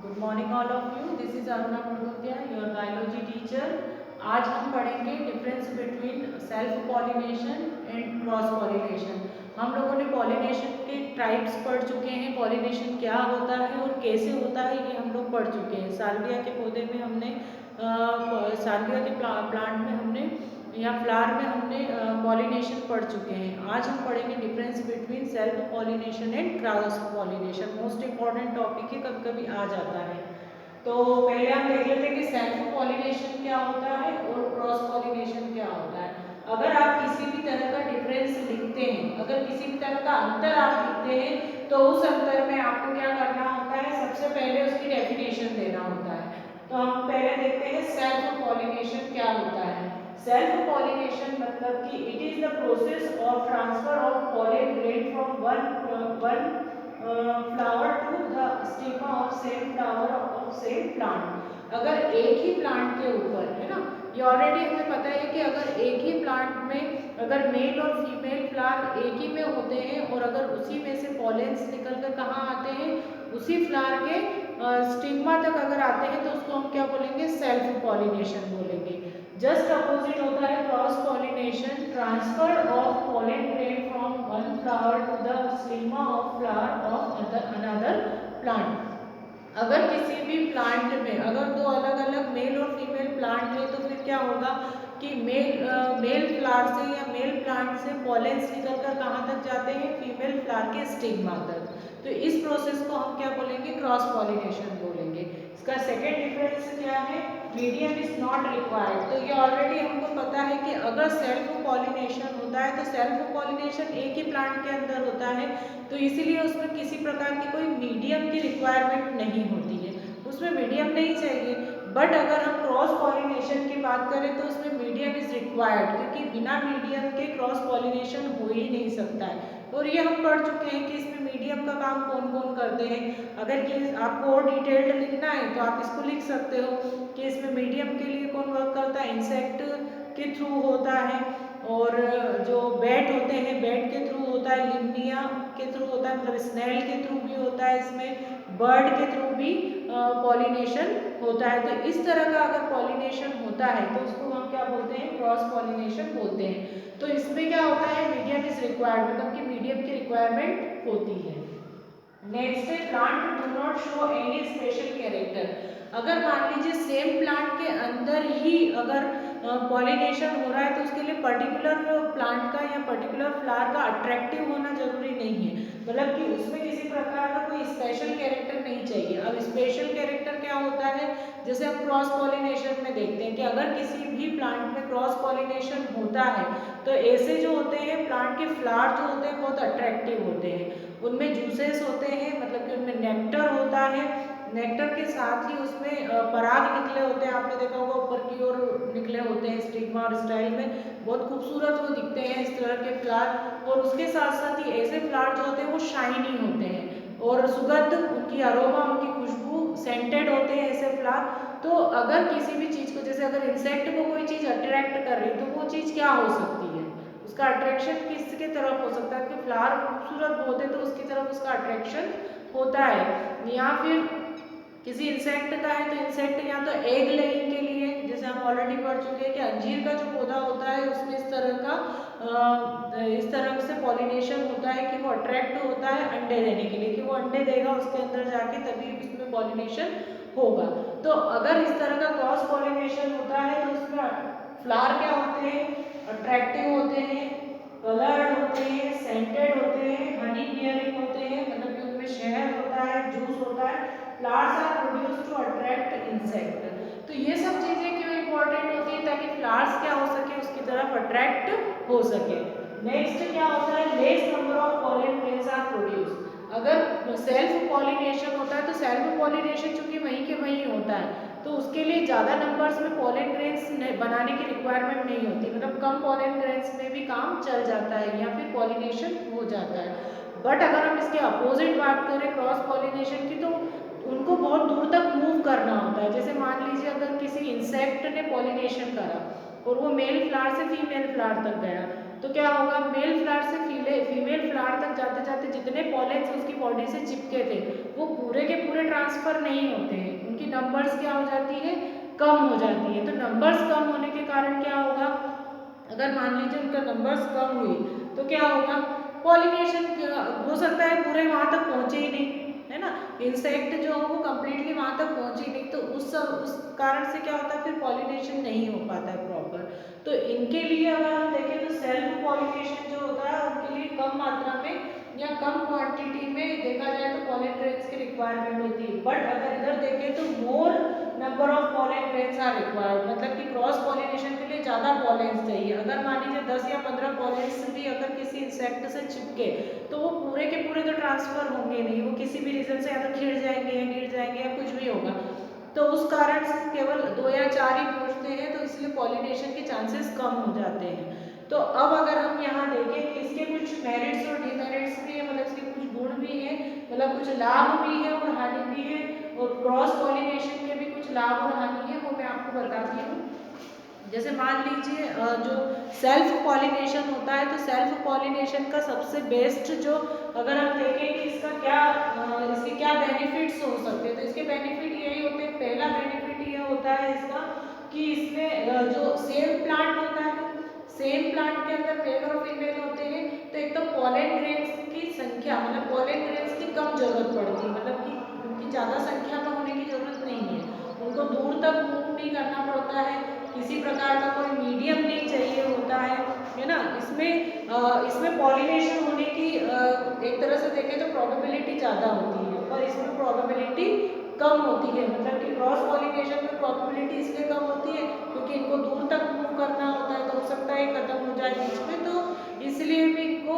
Good morning all of you. This is Aruna Madotya, your biology teacher. आज हम पढ़ेंगे difference between self pollination and cross pollination. हम लोगों ने पॉलिनेशन के टाइप्स पढ़ चुके हैं, पॉलिनेशन क्या होता है और कैसे होता है ये हम लोग पढ़ चुके हैं। साल्विया के पौधे में हमने साल्विया के प्लांट में हमने या फ्लावर में हमने पॉलिनेशन पढ़ चुके हैं। आज हम पढ़ेंगे difference between self pollination and cross pollination. Most important topic है, कभी कभी आ जाता है। तो पहले हम देख लेते हैं कि सेल्फ पॉलिनेशन क्या होता है और क्रॉस पॉलिनेशन क्या होता है। अगर आप किसी भी तरह का डिफरेंस लिखते हैं, अगर किसी भी तरह का अंतर आप लिखते हैं, तो उस अंतर में आपको क्या करना होता है, सबसे पहले उसकी डेफिनेशन देना होता है। तो हम पहले देखते हैं सेल्फ पॉलिनेशन क्या होता है। सेल्फ पॉलिनेशन मतलब कि it is the process of transfer of pollen grain from one flower to the stigma of same flower of same plant. अगर एक ही प्लांट के ऊपर है ना, ये ऑलरेडी हमें पता है कि अगर एक ही प्लांट में अगर मेल और फीमेल फ्लावर एक ही में होते हैं और अगर उसी में से पॉलेंस निकल कर कहाँ आते हैं, उसी फ्लावर के स्टिग्मा तक अगर आते हैं, तो उसको हम क्या बोलेंगे, सेल्फ पॉलिनेशन बोलेंगे। जस्ट अपोजिट होता है cross pollination, transfer of pollen grain from one flower to the stigma of flower of another plant. अगर किसी भी प्लांट में अगर दो अलग अलग मेल और फीमेल प्लांट है, तो फिर क्या होगा कि मेल फ्लावर से या मेल प्लांट से पॉलेंस निकलकर कहाँ तक जाते हैं, फीमेल फ्लावर के स्टिग्मा तक। तो इस प्रोसेस को हम क्या बोलेंगे, क्रॉस पॉलिनेशन बोलेंगे। इसका सेकेंड डिफरेंस क्या है, मीडियम इज नॉट रिक्वायर्ड। तो ये ऑलरेडी हमको पता है कि अगर सेल्फ पॉलिनेशन होता है तो सेल्फ पॉलिनेशन एक ही प्लांट के अंदर होता है, तो इसीलिए उसमें किसी प्रकार की कोई मीडियम की रिक्वायरमेंट नहीं होती है, उसमें मीडियम नहीं चाहिए। बट अगर हम क्रॉस पॉलिनेशन की बात करें तो उसमें मीडियम इज रिक्वायर्ड, क्योंकि बिना मीडियम के क्रॉस पॉलिनेशन हो ही नहीं सकता है। और ये हम पढ़ चुके हैं कि इसमें मीडियम का काम कौन कौन करते हैं। अगर कि आपको और डिटेल्ड लिखना है तो आप इसको लिख सकते हो कि इसमें मीडियम के लिए कौन वर्क करता है, इंसेक्ट के थ्रू होता है, और जो बैट होते हैं बैट के थ्रू होता है, लिम्निया के थ्रू होता है, मतलब स्नेल के थ्रू भी होता है, इसमें बर्ड के थ्रू भी पॉलिनेशन होता है। तो इस तरह का अगर पॉलिनेशन होता है तो उसको हम क्या बोलते हैं, क्रॉस पॉलिनेशन बोलते हैं। तो इसमें क्या होता है, मीडियम इज रिक्वायर्ड, मतलब कि मीडियम की रिक्वायरमेंट होती है। नेक्स्ट है plant do not show any special character. अगर मान लीजिए सेम प्लांट के अंदर ही अगर पॉलिनेशन हो रहा है, तो उसके लिए पर्टिकुलर प्लांट का या पर्टिकुलर फ्लावर का अट्रैक्टिव होना जरूरी नहीं है, मतलब कि उसमें किसी प्रकार का कोई स्पेशल कैरेक्टर नहीं चाहिए। अब स्पेशल कैरेक्टर क्या होता है, जैसे हम क्रॉस पॉलिनेशन में देखते हैं कि अगर किसी भी प्लांट में क्रॉस पॉलिनेशन होता है, तो ऐसे जो होते हैं प्लांट के फ्लावर जो होते हैं बहुत अट्रैक्टिव होते हैं, उनमें जूसेस होते हैं, मतलब कि उनमें नेक्टर होता है, नेक्टर के साथ ही उसमें पराग निकले होते हैं, आपने देखा होगा ऊपर की ओर निकले होते हैं स्टिग्मा और स्टाइल में, बहुत खूबसूरत वो दिखते हैं इस तरह के फ्लावर। और उसके साथ साथ ही ऐसे फ्लावर जो होते हैं वो शाइनी होते हैं और सुगंध, उनकी अरोमा, उनकी खुशबू सेंटेड होते हैं ऐसे फ्लावर। तो अगर किसी भी चीज़ को, जैसे अगर इंसेक्ट को कोई चीज़ अट्रैक्ट कर रही है, तो वो चीज़ क्या हो सकती है, उसका अट्रैक्शन किसके तरफ हो सकता है कि फ्लावर खूबसूरत होते तो उसकी तरफ उसका अट्रैक्शन होता है। या फिर किसी इंसेक्ट का है तो इंसेक्ट या तो एग लेइंग के लिए, जैसे हम ऑलरेडी पढ़ चुके हैं कि अंजीर का जो पौधा होता है उसमें इस तरह से पॉलिनेशन होता है कि वो अट्रैक्ट होता है अंडे देने के लिए, कि वो अंडे देगा उसके अंदर जाके तभी उसमें पॉलिनेशन होगा। तो अगर इस तरह का क्रॉस पॉलिनेशन होता है तो उसमें फ्लावर क्या होते हैं, अट्रैक्टिव होते हैं, कलर्ड होते हैं, सेंटेड होते हैं, हनी बियरिंग होते हैं, मतलब कि उनमें शहद होता है, जूस होता है। Flowers are produced to attract insect. तो ये सब चीजें क्यों इंपॉर्टेंट होती है, ताकि फ्लावर्स क्या हो सके, उसकी तरफ अट्रैक्ट हो सके। नेक्स्ट क्या होता है, less number of pollen grains are produce. अगर सेल्फ पॉलिनेशन होता है तो सेल्फ पॉलिनेशन चूंकि वहीं के वहीं होता है, तो उसके लिए ज़्यादा नंबर्स में पॉलन ग्रेन्स बनाने की रिक्वायरमेंट नहीं होती, मतलब कम पॉलन ग्रेन्स में भी काम चल जाता है या फिर पॉलिनेशन हो जाता है। बट अगर हम इसके अपोजिट बात करें क्रॉस पॉलिनेशन की, तो उनको बहुत दूर तक मूव करना होता है। जैसे मान लीजिए अगर किसी इंसेक्ट ने पॉलिनेशन करा और वो मेल फ्लावर से फीमेल फ्लावर तक गया, तो क्या होगा, मेल फ्लावर से फीमेल फ्लावर तक जाते जाते जितने पॉलेंस उसकी बॉडी से चिपके थे वो पूरे के पूरे ट्रांसफर नहीं होते हैं, उनकी नंबर्स क्या हो जाती है, कम हो जाती है। तो नंबर्स कम होने के कारण क्या होगा, अगर मान लीजिए उनका नंबर्स कम हुई तो क्या होगा, पॉलिनेशन हो सकता है पूरे वहां तक पहुंचे ही नहीं, है ना, इंसेक्ट जो हो वो कंप्लीटली वहां तक पहुंचे ही नहीं, तो उस कारण से क्या होता है, फिर पॉलिनेशन नहीं हो पाता है प्रॉपर। तो इनके लिए अगर हम देखें तो सेल्फ पॉलिनेशन जो होता है उनके लिए कम मात्रा में या कम क्वांटिटी में देखा जाए तो पॉलन ग्रेन्स की रिक्वायरमेंट होती है। बट अगर इधर देखें तो more number of pollen grains are required, मतलब कि क्रॉस पॉलिनेशन के लिए ज़्यादा पॉलेंस चाहिए। अगर मान लीजिए 10 या 15 पॉलेंस भी अगर किसी इंसेक्ट से चिपके तो वो पूरे के पूरे तो ट्रांसफर होंगे नहीं, वो किसी भी रीजन से या तो खिड़ जाएंगे या गिर जाएंगे या कुछ भी होगा, तो उस कारण से केवल 2 या 4 ही पहुंचते हैं, तो इसलिए पॉलिनेशन के चांसेस कम हो जाते हैं। तो अब अगर हम यहाँ देखें कि इसके कुछ मेरिट्स और डिमेरिट्स भी है, मतलब इसके कुछ गुण भी है, मतलब कुछ लाभ भी है और हानि भी है, और क्रॉस पॉलिनेशन के भी कुछ लाभ और हानि है, वो मैं आपको बताती हूँ। जैसे मान लीजिए जो सेल्फ पॉलिनेशन होता है, तो सेल्फ पॉलिनेशन का सबसे बेस्ट जो अगर हम देखें कि इसका क्या इसके क्या बेनिफिट्स हो सकते हैं, तो इसके बेनिफिट यही होते हैं। पहला बेनिफिट ये होता है इसका कि इसमें जो सेम प्लांट होता है, सेम प्लांट के अंदर मेल और फीमेल होते हैं, तो एक तो पॉलन ग्रेन्स की संख्या, मतलब पॉलन ग्रेन्स की कम जरूरत पड़ती है, मतलब कि उनकी ज़्यादा संख्या में होने की जरूरत नहीं है, उनको दूर तक मूव नहीं करना पड़ता है, किसी प्रकार का कोई मीडियम नहीं चाहिए होता है ना। इसमें पॉलिनेशन होने की एक तरह से देखें तो प्रोबेबिलिटी ज़्यादा होती है, पर इसमें प्रोबेबिलिटी कम होती है, मतलब कि क्रॉस पॉलिनेशन में प्रोबेबिलिटी इसलिए कम होती है क्योंकि इनको दूर तक मूव करना होता है, तो हो सकता है खत्म हो जाए बीच में, तो इसलिए भी इनको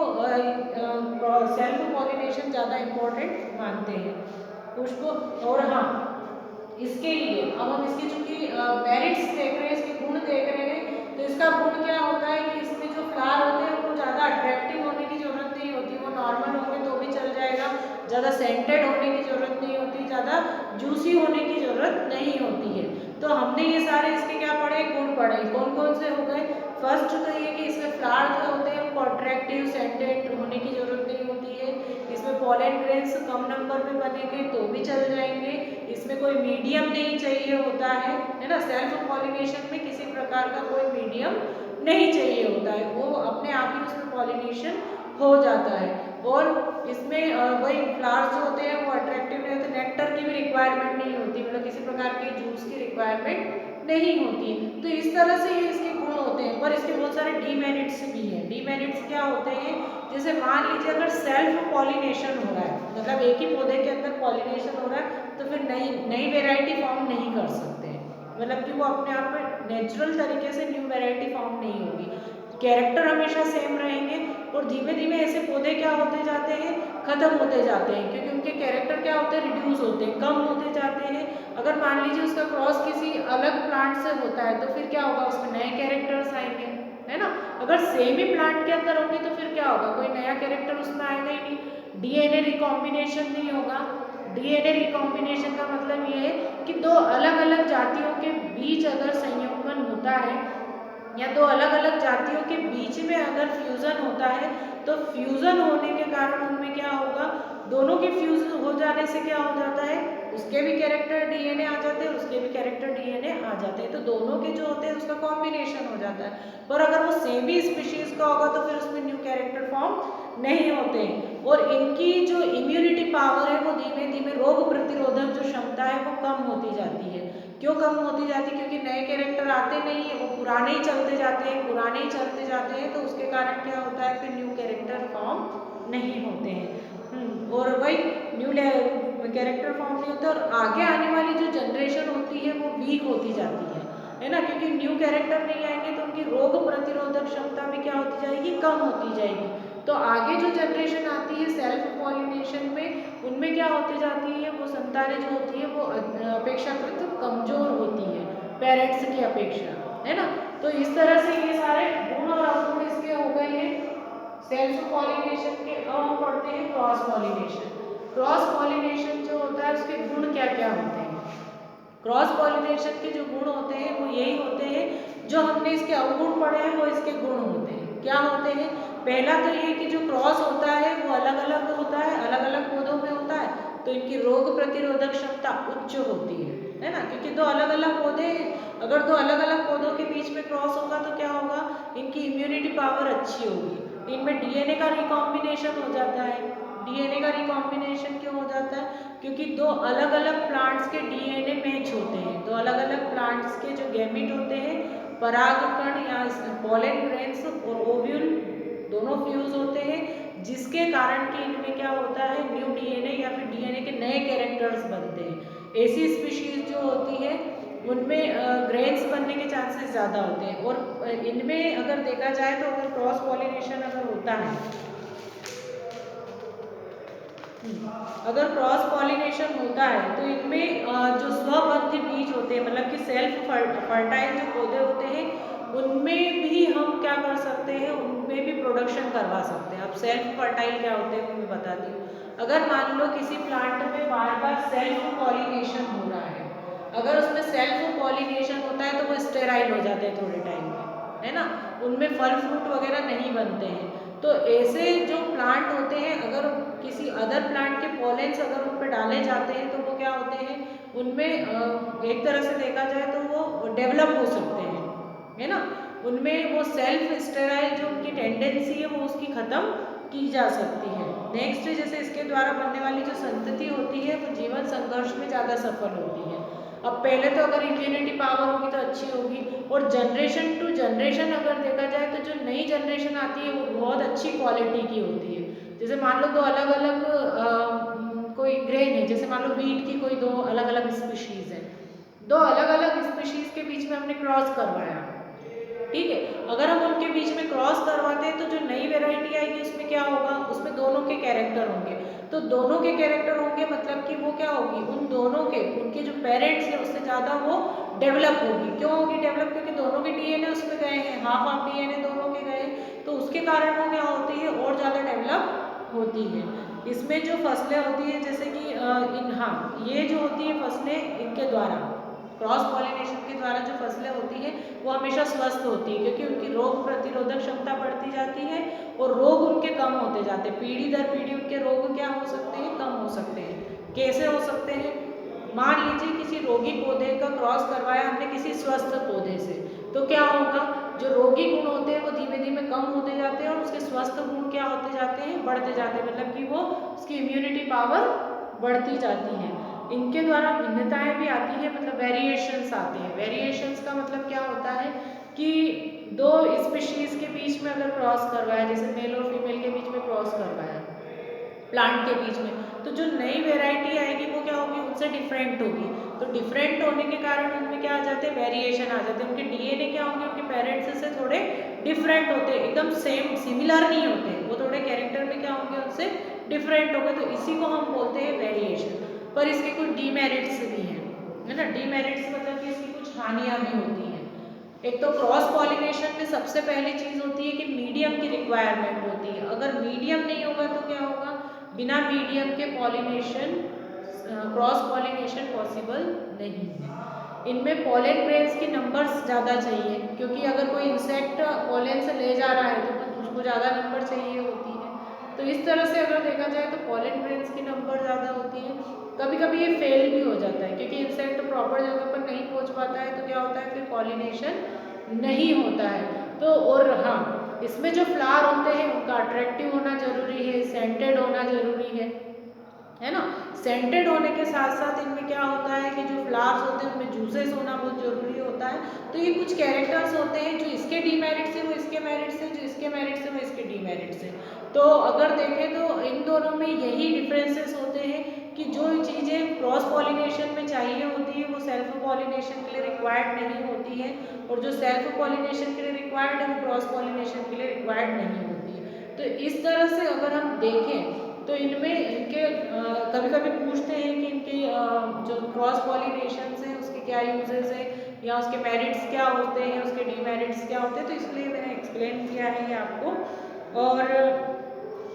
सेल्फ पॉलिनेशन ज़्यादा इम्पोर्टेंट मानते हैं पुष्प। और हाँ, इसके लिए अब हम इसके चूंकि मेरिट्स देख रहे हैं, इसके गुण देख रहे हैं, तो इसका गुण क्या होता है कि इसमें जो फ्लावर होते हैं उनको ज़्यादा अट्रैक्टिव होने की जरूरत नहीं होती, वो नॉर्मल होंगे तो भी चल जाएगा, ज़्यादा सेंटेड होने की जरूरत नहीं होती, ज़्यादा जूसी होने की जरूरत नहीं होती है। तो हमने ये सारे इसके क्या पढ़े, गुण पढ़े, कौन कौन से हो गए। फर्स्ट तो ये कि इसमें फ्लावर जो होते हैं उनको अट्रैक्टिव सेंटेड होने की जरूरत नहीं होती है, इसमें पॉलन ग्रेन्स कम नंबर में बनेंगे तो भी चल जाएंगे, इसमें कोई मीडियम नहीं चाहिए होता है ना, सेल्फ पॉलिनेशन में किसी प्रकार का कोई मीडियम नहीं चाहिए होता है, वो अपने आप ही उसमें पॉलिनेशन हो जाता है। और इसमें वही फ्लावर्स जो होते हैं वो अट्रैक्टिव नहीं होते, नेक्टर की भी रिक्वायरमेंट नहीं होती, मतलब किसी प्रकार के जूस की रिक्वायरमेंट नहीं होती। तो इस तरह से ये इसके गुण होते हैं, पर इसके बहुत सारे डीमेरिट्स भी हैं। डीमेरिट्स क्या होते हैं, जैसे मान लीजिए अगर सेल्फ पॉलिनेशन हो रहा है, मतलब एक ही पौधे के अंदर पॉलिनेशन हो रहा है, तो फिर नई नई वेराइटी फॉर्म नहीं कर सकते, मतलब कि वो अपने आप में नेचुरल तरीके से न्यू वेराइटी फॉर्म नहीं होगी, कैरेक्टर हमेशा सेम रहेंगे, और धीमे धीमे ऐसे पौधे क्या होते जाते हैं, खत्म होते जाते हैं, क्योंकि उनके कैरेक्टर क्या होते हैं, रिड्यूस होते हैं, कम होते जाते हैं। अगर मान लीजिए उसका क्रॉस किसी अलग प्लांट से होता है, तो फिर क्या होगा, उसमें नए कैरेक्टर्स आएंगे, है ना। अगर सेम ही प्लांट के अंदर होंगे तो फिर क्या होगा, कोई नया कैरेक्टर उसमें आएगा ही नहीं, डीएनए रिकॉम्बिनेशन नहीं होगा। डीएनए रिकॉम्बिनेशन का मतलब ये है कि दो अलग अलग जातियों के बीच अगर संयोगन होता है, या दो अलग अलग जातियों के बीच में अगर फ्यूजन होता है, तो फ्यूजन होने के कारण उनमें क्या होगा, दोनों के फ्यूज हो जाने से क्या हो जाता है, उसके भी कैरेक्टर डीएनए आ जाते हैं, उसके भी कैरेक्टर डीएनए आ जाते हैं, तो दोनों के जो होते हैं उसका कॉम्बिनेशन हो जाता है। पर अगर वो सेम ही स्पीशीज का होगा तो फिर उसमें न्यू कैरेक्टर फॉर्म नहीं होते, और इनकी जो इम्यूनिटी पावर है वो धीमे धीमे रोग प्रतिरोधक जो क्षमता है वो कम होती जाती है। क्यों कम होती जाती है, क्योंकि नए कैरेक्टर आते नहीं है, वो पुराने ही चलते जाते हैं, पुराने ही चलते जाते हैं, तो उसके कारण क्या होता है, फिर न्यू कैरेक्टर फॉर्म नहीं होते हैं। और वही न्यू कैरेक्टर फॉर्म नहीं होते, और आगे आने वाली जो जनरेशन होती है वो वीक होती जाती है ना, क्योंकि न्यू कैरेक्टर नहीं आएंगे तो उनकी रोग प्रतिरोधक क्षमता भी क्या होती जाएगी, कम होती जाएगी। तो आगे जो जनरेशन आती है सेल्फ पॉलिनेशन में, उनमें क्या होती जाती है, वो संतानें जो होती है वो अपेक्षाकृत कमजोर होती है पेरेंट्स की अपेक्षा, है ना। तो इस तरह से ये सारे गुण और अवगुण इसके हो गए हैं सेल्फ पॉलिनेशन के। अब हम पढ़ते हैं क्रॉस पॉलिनेशन। क्रॉस पॉलिनेशन जो होता है उसके गुण क्या क्या होते हैं। क्रॉस पॉलिनेशन के जो गुण होते हैं वो यही होते हैं, जो हमने इसके अवगुण पढ़े हैं वो इसके गुण होते हैं। क्या होते हैं, पहला तो ये कि जो क्रॉस होता है वो अलग अलग होता है, अलग अलग पौधों में होता है, तो इनकी रोग प्रतिरोधक क्षमता उच्च होती है ना, क्योंकि दो अलग अलग पौधे, अगर दो अलग अलग पौधों के बीच में क्रॉस होगा तो क्या होगा, इनकी इम्यूनिटी पावर अच्छी होगी। इनमें डीएनए का रिकॉम्बिनेशन हो जाता है। डीएनए का रिकॉम्बिनेशन क्यों हो जाता है, क्योंकि दो अलग अलग प्लांट्स के डीएनए मैच होते हैं। दो अलग अलग प्लांट्स के जो गैमीट होते हैं, परागकण या पॉलन ग्रेन्स और ओव्यूल दोनों फ्यूज होते हैं, जिसके कारण कि इनमें क्या होता है, न्यू डीएनए या फिर डीएनए के नए कैरेक्टर्स बनते हैं। ऐसी स्पीशीज जो होती है उनमें ग्रेन्स बनने के चांसेस ज़्यादा होते हैं। और इनमें अगर देखा जाए तो अगर क्रॉस पॉलिनेशन अगर होता है, अगर क्रॉस पॉलिनेशन होता है तो इनमें जो स्वबद्ध बीज होते हैं, मतलब कि सेल्फ फर्टाइल जो पौधे होते हैं, उनमें भी हम क्या कर सकते हैं, उनमें भी प्रोडक्शन करवा सकते हैं। अब सेल्फ फर्टाइल क्या होते हैं वो मैं बताती हूँ। अगर मान लो किसी प्लांट में बार बार सेल्फ पॉलिनेशन हो रहा है, अगर उसमें सेल्फ पॉलिनेशन होता है तो वो स्टेराइल हो जाते हैं थोड़े टाइम में, है ना, उनमें फल फ्रूट वगैरह नहीं बनते हैं। तो ऐसे जो प्लांट होते हैं, अगर किसी अदर प्लांट के पॉलेंस अगर उन पर डाले जाते हैं तो वो क्या होते हैं, उनमें एक तरह से देखा जाए तो वो डेवलप हो सकते हैं, है ना, उनमें वो सेल्फ स्टेराइल जो उनकी टेंडेंसी है वो उसकी ख़त्म की जा सकती है। नेक्स्ट, जैसे इसके द्वारा बनने वाली जो संतति होती है वो जीवन संघर्ष में ज़्यादा सफल होती है। अब पहले तो अगर इम्यूनिटी पावर होगी तो अच्छी होगी, और जनरेशन टू जनरेशन अगर देखा जाए तो जो नई जनरेशन आती है वो बहुत अच्छी क्वालिटी की होती है। जैसे मान लो दो अलग अलग कोई ग्रेन है, जैसे मान लो वीट की कोई दो अलग अलग स्पीशीज़ है, दो अलग अलग स्पीशीज़ के बीच में हमने क्रॉस करवाया, ठीक है, अगर हम उनके बीच में क्रॉस करवाते हैं तो जो नई वेराइटी आएगी उसमें क्या होगा, उसमें दोनों के कैरेक्टर होंगे। तो दोनों के कैरेक्टर होंगे मतलब कि वो क्या होगी, उन दोनों के, उनके जो पेरेंट्स हैं उससे ज़्यादा वो डेवलप होगी। क्यों होगी डेवलप, क्योंकि दोनों के डीएनए उसमें गए हैं, हाफ हाफ डीएनए दोनों के गए, तो उसके कारण वो क्या होती है, और ज़्यादा डेवलप होती है। इसमें जो फसलें होती है, जैसे कि हाँ, ये जो होती है फसलें, इनके द्वारा क्रॉस पॉलिनेशन के द्वारा जो फसलें होती हैं वो हमेशा स्वस्थ होती है, क्योंकि उनकी रोग प्रतिरोधक क्षमता बढ़ती जाती है और रोग उनके कम होते जाते हैं। पीढ़ी दर पीढ़ी उनके रोग क्या हो सकते हैं, कम हो सकते हैं। कैसे हो सकते हैं, मान लीजिए किसी रोगी पौधे का क्रॉस करवाया हमने किसी स्वस्थ पौधे से, तो क्या होगा, जो रोगी गुण होते हैं वो धीमे धीमे कम होते जाते हैं और उसके स्वस्थ गुण क्या होते जाते हैं, बढ़ते जाते हैं, मतलब कि वो उसकी इम्यूनिटी पावर बढ़ती जाती है। इनके द्वारा भिन्नताएं भी आती है, मतलब वेरिएशंस आते हैं। वेरिएशंस का मतलब क्या होता है कि दो स्पीशीज के बीच में अगर क्रॉस करवाया, जैसे मेल और फीमेल के बीच में क्रॉस करवाया प्लांट के बीच में, तो जो नई वेराइटी आएगी वो क्या होगी, उनसे डिफरेंट होगी। तो डिफरेंट होने के कारण उनमें क्या आ जाते हैं, वेरिएशन आ जाते हैं। उनके डीएनए क्या होंगे, उनके पेरेंट्स से थोड़े डिफरेंट होते हैं, एकदम सेम सिमिलर नहीं होते, वो थोड़े कैरेक्टर में क्या होंगे, उनसे डिफरेंट होंगे। तो इसी को हम बोलते हैं वेरिएशन। पर इसके कुछ डीमेरिट्स भी हैं, है ना। डीमेरिट्स मतलब कि इसकी कुछ हानियाँ भी होती हैं। एक तो क्रॉस पॉलिनेशन में सबसे पहली चीज़ होती है कि मीडियम की रिक्वायरमेंट होती है। अगर मीडियम नहीं होगा तो क्या होगा, बिना मीडियम के पॉलिनेशन, क्रॉस पॉलिनेशन पॉसिबल नहीं है। इनमें पॉलन ग्रेन्स की नंबर्स ज़्यादा चाहिए, क्योंकि अगर कोई इंसेक्ट पॉलन से ले जा रहा है तो उसको ज़्यादा नंबर चाहिए होती है। तो इस तरह से अगर देखा जाए तो पॉलन ग्रेन्स की नंबर ज़्यादा होती है। कभी कभी ये फेल भी हो जाता है, क्योंकि इंसेक्ट प्रॉपर जगह पर नहीं पहुंच पाता है, तो क्या होता है, फिर पॉलिनेशन नहीं होता है। तो और हाँ, इसमें जो फ्लावर होते हैं उनका अट्रैक्टिव होना जरूरी है, सेंटेड होना जरूरी है ना। सेंटेड होने के साथ साथ इनमें क्या होता है कि जो फ्लावर्स होते हैं उनमें जूसेस होना बहुत जरूरी होता है। तो ये कुछ कैरेक्टर्स होते हैं, जो इसके डीमेरिट्स है वो इसके मेरिट्स है, जो इसके मेरिट्स है वो इसके डीमेरिट्स है। तो अगर देखें तो इन दोनों में यही डिफरेंसेस होते हैं कि जो चीज़ें क्रॉस पॉलिनेशन में चाहिए होती है वो सेल्फ पॉलिनेशन के लिए रिक्वायर्ड नहीं होती है, और जो सेल्फ पॉलिनेशन के लिए रिक्वायर्ड है वो क्रॉस पॉलिनेशन के लिए रिक्वायर्ड नहीं होती है। तो इस तरह से अगर हम देखें तो इनमें इनके कभी कभी पूछते हैं कि इनके जो क्रॉस पॉलिनेशन है उसके क्या यूजेस है, या उसके मेरिट्स क्या होते हैं, उसके डीमेरिट्स क्या होते हैं, तो इसलिए मैंने एक्सप्लेन किया है ये आपको। और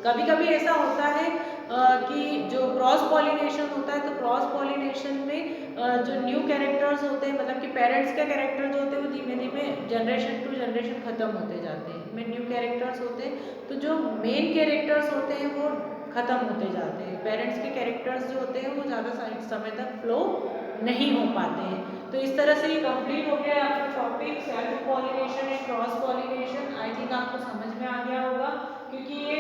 कभी कभी ऐसा होता है कि जो क्रॉस पॉलिनेशन होता है, तो क्रॉस पॉलिनेशन में जो न्यू कैरेक्टर्स होते हैं, मतलब कि पेरेंट्स के कैरेक्टर जो होते हैं वो धीमे धीमे जनरेशन टू जनरेशन खत्म होते जाते हैं, में न्यू कैरेक्टर्स होते हैं, तो जो मेन कैरेक्टर्स होते हैं वो खत्म होते जाते हैं। पेरेंट्स के कैरेक्टर्स जो होते हैं वो ज़्यादा समय तक फ्लो नहीं हो पाते हैं। तो इस तरह से ये कंप्लीट हो गया आपका topic self pollination and cross pollination. I think आपको समझ में आ गया होगा, क्योंकि ये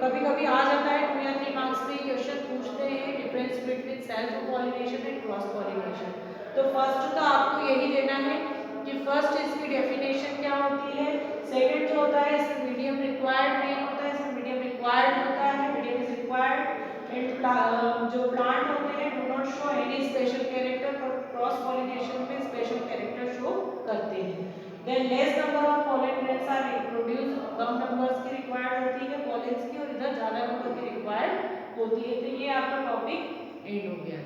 कभी कभी आ जाता है 2 या 3 मार्क्स में क्वेश्चन पूछते हैं, difference between self pollination and cross pollination. तो फर्स्ट तो आपको यही देना है कि फर्स्ट इसकी डेफिनेशन क्या होती है, सेकंड जो होता है इसमें मीडियम रिक्वायर्ड नहीं होता है, इसमें मीडियम रिक्वायर्ड होता है, मीडियम इज रिक्वायर्ड एंड जो प्लांट होते हैं do not show any special character, पर क्रॉस पॉलिनेशन में स्पेशल कैरेक्टर शो करते हैं। Then less number of pollen grains are produce, कम नंबर्स की रिक्वायर्ड होती है पॉलेंस की, और इधर ज्यादा नंबर की रिक्वायर्ड होती है। तो ये आपका टॉपिक एंड हो गया।